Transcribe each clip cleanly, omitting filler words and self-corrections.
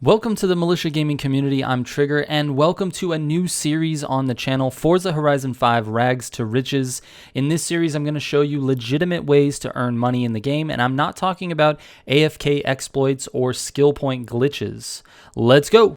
Welcome to the Militia Gaming community. I'm Trigger, and welcome to a new series on the channel, Forza Horizon 5 Rags to Riches. In this series, I'm going to show you legitimate ways to earn money in the game, and I'm not talking about AFK exploits or skill point glitches. Let's go!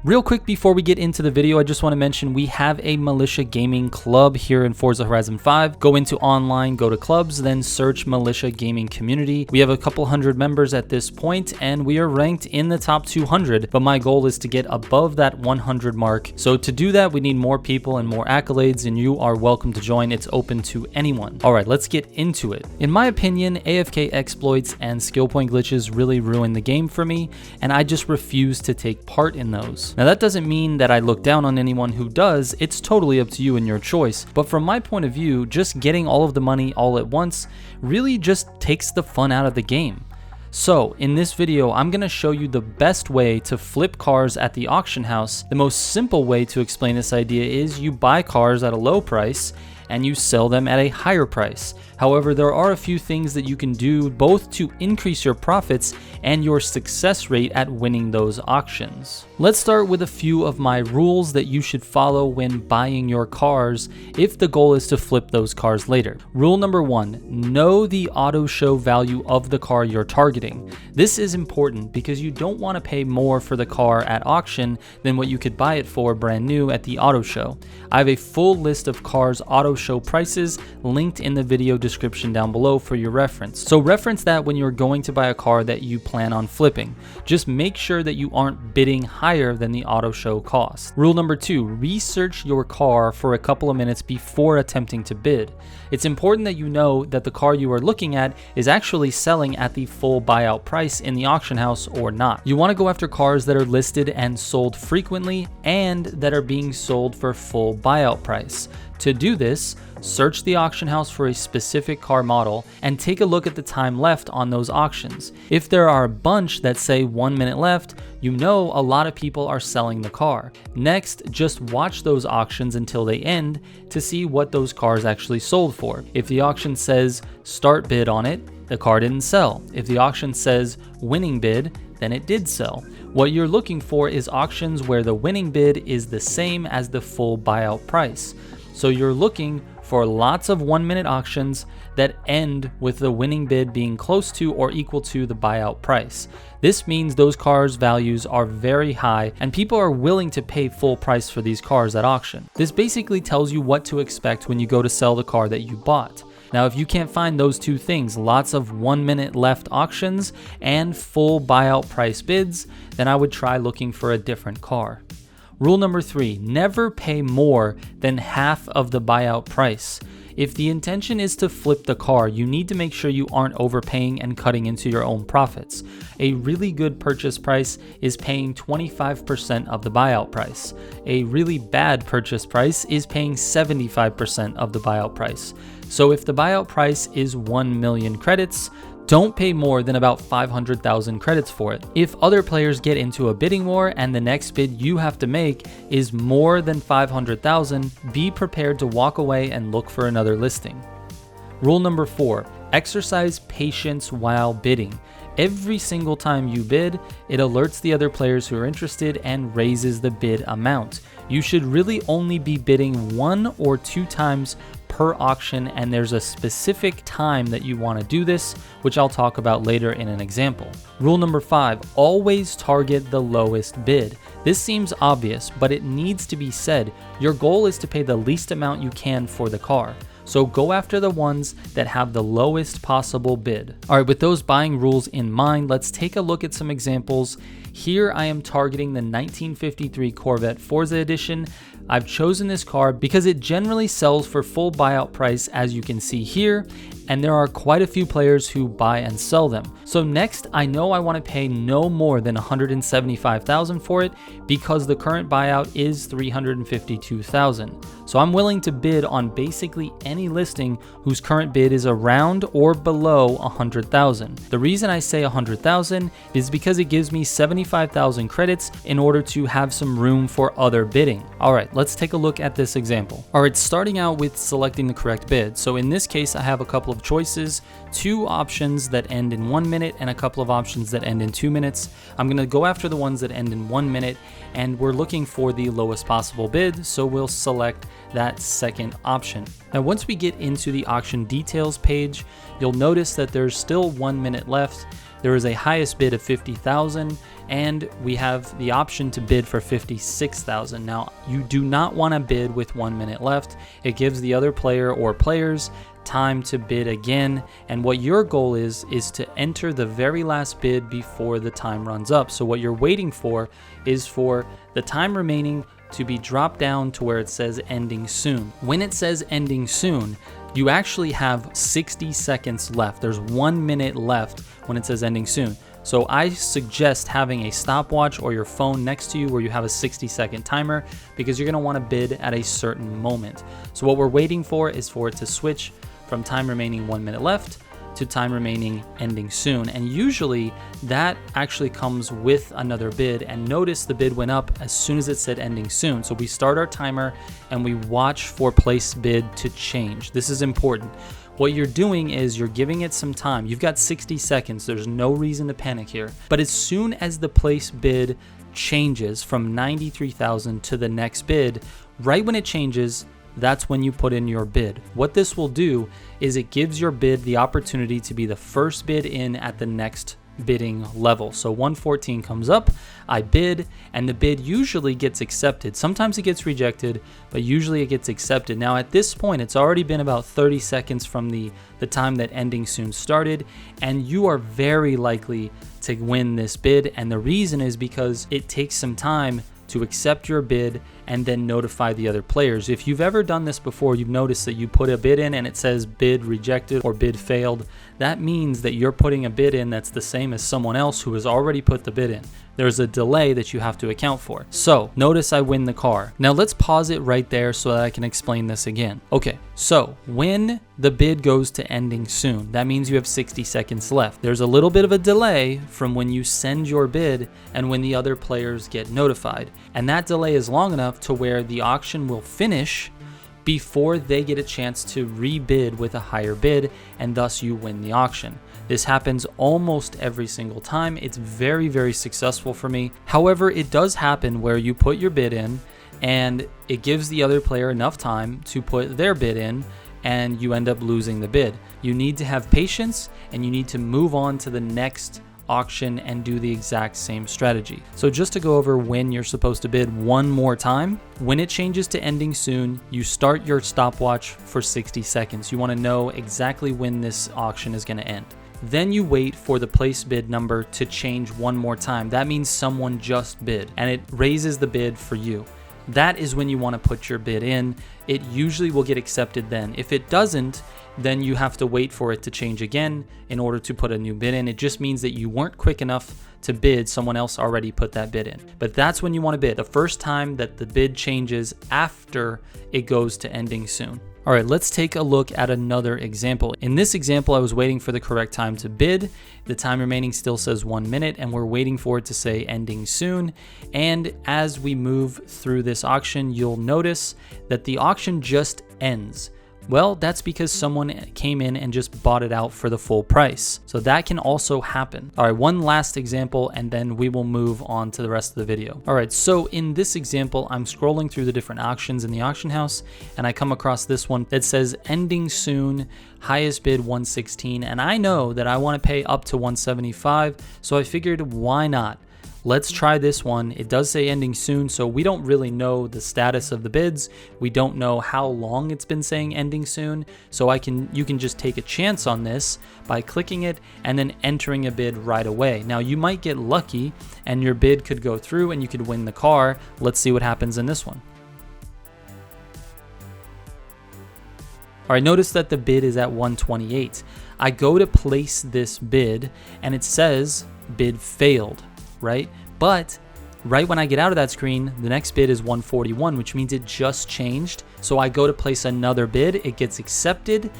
Real quick before we get into the video, I just want to mention we have a Militia Gaming club here in Forza Horizon 5. Go into online, go to clubs, then search Militia Gaming Community. We have a couple hundred members at this point, and we are ranked in the top 200, but my goal is to get above that 100 mark. So to do that, we need more people and more accolades, and you are welcome to join. It's open to anyone. All right, let's get into it. In my opinion, AFK exploits and skill point glitches really ruin the game for me, and I just refuse to take part in those. Now that doesn't mean that I look down on anyone who does. It's totally up to you and your choice, but from my point of view, just getting all of the money all at once really just takes the fun out of the game. So in this video, I'm going to show you the best way to flip cars at the auction house. The most simple way to explain this idea is you buy cars at a low price and you sell them at a higher price. However, there are a few things that you can do both to increase your profits and your success rate at winning those auctions. Let's start with a few of my rules that you should follow when buying your cars if the goal is to flip those cars later. Rule number 1, know the auto show value of the car you're targeting. This is important because you don't want to pay more for the car at auction than what you could buy it for brand new at the auto show. I have a full list of cars auto show prices linked in the video description down below for your reference. So reference that when you're going to buy a car that you plan on flipping. Just make sure that you aren't bidding higher than the auto show cost. Rule number 2, research your car for a couple of minutes before attempting to bid. It's important that you know that the car you are looking at is actually selling at the full buyout price in the auction house or not. You want to go after cars that are listed and sold frequently and that are being sold for full buyout price. To do this, search the auction house for a specific car model and take a look at the time left on those auctions. If there are a bunch that say 1 minute left, you know a lot of people are selling the car. Next, just watch those auctions until they end to see what those cars actually sold for. If the auction says start bid on it, the car didn't sell. If the auction says winning bid, then it did sell. What you're looking for is auctions where the winning bid is the same as the full buyout price. So you're looking for lots of 1 minute auctions that end with the winning bid being close to or equal to the buyout price. This means those cars' values are very high and people are willing to pay full price for these cars at auction. This basically tells you what to expect when you go to sell the car that you bought. Now, if you can't find those two things, lots of 1 minute left auctions and full buyout price bids, then I would try looking for a different car. Rule number 3, never pay more than half of the buyout price. If the intention is to flip the car, you need to make sure you aren't overpaying and cutting into your own profits. A really good purchase price is paying 25% of the buyout price. A really bad purchase price is paying 75% of the buyout price. So if the buyout price is 1 million credits, don't pay more than about 500,000 credits for it. If other players get into a bidding war and the next bid you have to make is more than 500,000, be prepared to walk away and look for another listing. Rule number 4, exercise patience while bidding. Every single time you bid, it alerts the other players who are interested and raises the bid amount. You should really only be bidding 1 or 2 times per auction, and there's a specific time that you want to do this, which I'll talk about later in an example. Rule number 5, always target the lowest bid. This seems obvious, but it needs to be said. Your goal is to pay the least amount you can for the car. So go after the ones that have the lowest possible bid. All right, with those buying rules in mind, let's take a look at some examples. Here I am targeting the 1953 Corvette Forza Edition. I've chosen this car because it generally sells for full buyout price, as you can see here, and there are quite a few players who buy and sell them. So next, I know I want to pay no more than $175,000 for it because the current buyout is $352,000. So I'm willing to bid on basically any listing whose current bid is around or below $100,000. The reason I say $100,000 is because it gives me 75,000 credits in order to have some room for other bidding. All right, let's take a look at this example. All right, starting out with selecting the correct bid. So in this case, I have a couple of choices, 2 options that end in 1 minute and a couple of options that end in 2 minutes. I'm gonna go after the ones that end in 1 minute, and we're looking for the lowest possible bid, so we'll select that second option. Now, once we get into the auction details page, you'll notice that there's still 1 minute left. There is a highest bid of $50,000, and we have the option to bid for $56,000. Now, you do not want to bid with 1 minute left. It gives the other player or players time to bid again, and what your goal is to enter the very last bid before the time runs up. So what you're waiting for is for the time remaining to be dropped down to where it says ending soon. When it says ending soon, you actually have 60 seconds left. There's 1 minute left when it says ending soon. So I suggest having a stopwatch or your phone next to you where you have a 60-second timer, because you're gonna wanna bid at a certain moment. So what we're waiting for is for it to switch from time remaining 1 minute left to time remaining ending soon. And usually that actually comes with another bid, and notice the bid went up as soon as it said ending soon. So we start our timer and we watch for place bid to change. This is important. What you're doing is you're giving it some time. You've got 60 seconds. There's no reason to panic here. But as soon as the place bid changes from 93,000 to the next bid, right when it changes, that's when you put in your bid. What this will do is it gives your bid the opportunity to be the first bid in at the next bidding level. So 114 comes up, I bid, and the bid usually gets accepted. Sometimes it gets rejected, but usually it gets accepted. Now at this point, it's already been about 30 seconds from the time that ending soon started, and you are very likely to win this bid. And the reason is because it takes some time to accept your bid and then notify the other players. If you've ever done this before, you've noticed that you put a bid in and it says bid rejected or bid failed. That means that you're putting a bid in that's the same as someone else who has already put the bid in. There's a delay that you have to account for. So notice I win the car. Now let's pause it right there so that I can explain this again. Okay, so when the bid goes to ending soon, that means you have 60 seconds left. There's a little bit of a delay from when you send your bid and when the other players get notified. And that delay is long enough to where the auction will finish before they get a chance to rebid with a higher bid, and thus you win the auction. This happens almost every single time. It's very, very successful for me. However, it does happen where you put your bid in and it gives the other player enough time to put their bid in, and you end up losing the bid. You need to have patience, and you need to move on to the next auction and do the exact same strategy. So just to go over when you're supposed to bid one more time, when it changes to ending soon, you start your stopwatch for 60 seconds. You want to know exactly when this auction is going to end. Then you wait for the place bid number to change one more time. That means someone just bid, and it raises the bid for you. That is when you want to put your bid in. It usually will get accepted then. If it doesn't, then you have to wait for it to change again in order to put a new bid in. It just means that you weren't quick enough to bid. Someone else already put that bid in. But that's when you want to bid, the first time that the bid changes after it goes to ending soon. All right, let's take a look at another example. In this example, I was waiting for the correct time to bid. The time remaining still says 1 minute, and we're waiting for it to say ending soon. And as we move through this auction, you'll notice that the auction just ends. Well, that's because someone came in and just bought it out for the full price. So that can also happen. All right, one last example, and then we will move on to the rest of the video. All right, so in this example, I'm scrolling through the different auctions in the auction house, and I come across this one that says ending soon, highest bid 116, and I know that I want to pay up to 175, so I figured why not? Let's try this one. It does say ending soon, so we don't really know the status of the bids. We don't know how long it's been saying ending soon, so you can just take a chance on this by clicking it and then entering a bid right away. Now you might get lucky and your bid could go through and you could win the car. Let's see what happens in this one. All right, notice that the bid is at 128. I go to place this bid and it says bid failed, right? But right when I get out of that screen, the next bid is 141, which means it just changed. So I go to place another bid, it gets accepted,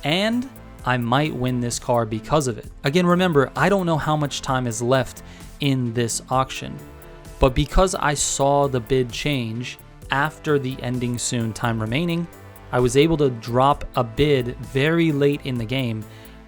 and I might win this car because of it. Again, remember, I don't know how much time is left in this auction, but because I saw the bid change after the ending soon time remaining, I was able to drop a bid very late in the game,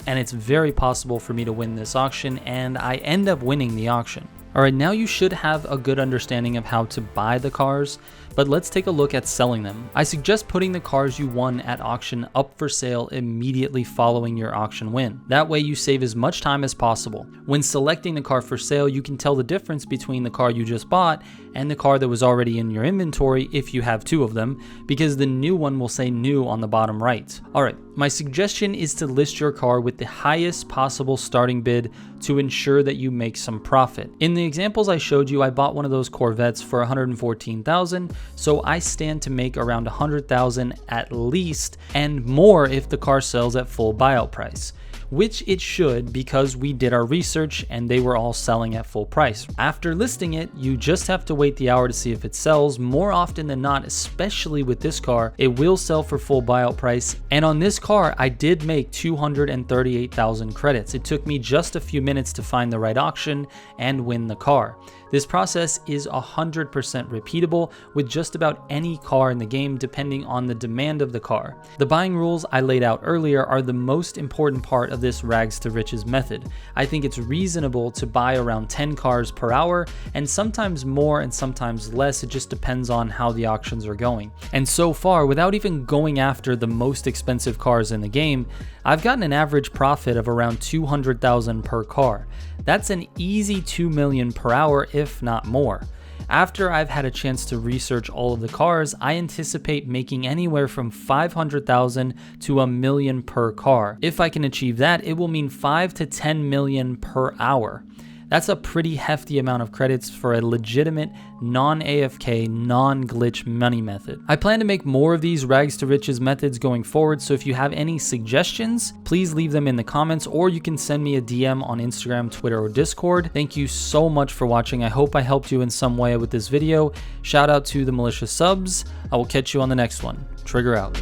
and it's very possible for me to win this auction, and I end up winning the auction. All right, now you should have a good understanding of how to buy the cars, but let's take a look at selling them. I suggest putting the cars you won at auction up for sale immediately following your auction win. That way you save as much time as possible. When selecting the car for sale, you can tell the difference between the car you just bought and the car that was already in your inventory if you have two of them, because the new one will say new on the bottom right. All right, my suggestion is to list your car with the highest possible starting bid to ensure that you make some profit. In the examples I showed you, I bought one of those Corvettes for $114,000, so I stand to make around $100,000 at least, and more if the car sells at full buyout price, which it should because we did our research and they were all selling at full price. After listing it, you just have to wait the hour to see if it sells. More often than not, especially with this car, it will sell for full buyout price. And on this car, I did make 238,000 credits. It took me just a few minutes to find the right auction and win the car. This process is 100% repeatable with just about any car in the game, depending on the demand of the car. The buying rules I laid out earlier are the most important part of this rags to riches method. I think it's reasonable to buy around 10 cars per hour, and sometimes more and sometimes less. It just depends on how the auctions are going. And so far, without even going after the most expensive cars in the game, I've gotten an average profit of around 200,000 per car. That's an easy 2 million per hour, if not more. After I've had a chance to research all of the cars, I anticipate making anywhere from 500,000 to $1 million per car. If I can achieve that, it will mean 5 to 10 million per hour. That's a pretty hefty amount of credits for a legitimate non-AFK, non-glitch money method. I plan to make more of these rags to riches methods going forward, so if you have any suggestions, please leave them in the comments, or you can send me a DM on Instagram, Twitter, or Discord. Thank you so much for watching. I hope I helped you in some way with this video. Shout out to the Militia subs. I will catch you on the next one. Trigger out.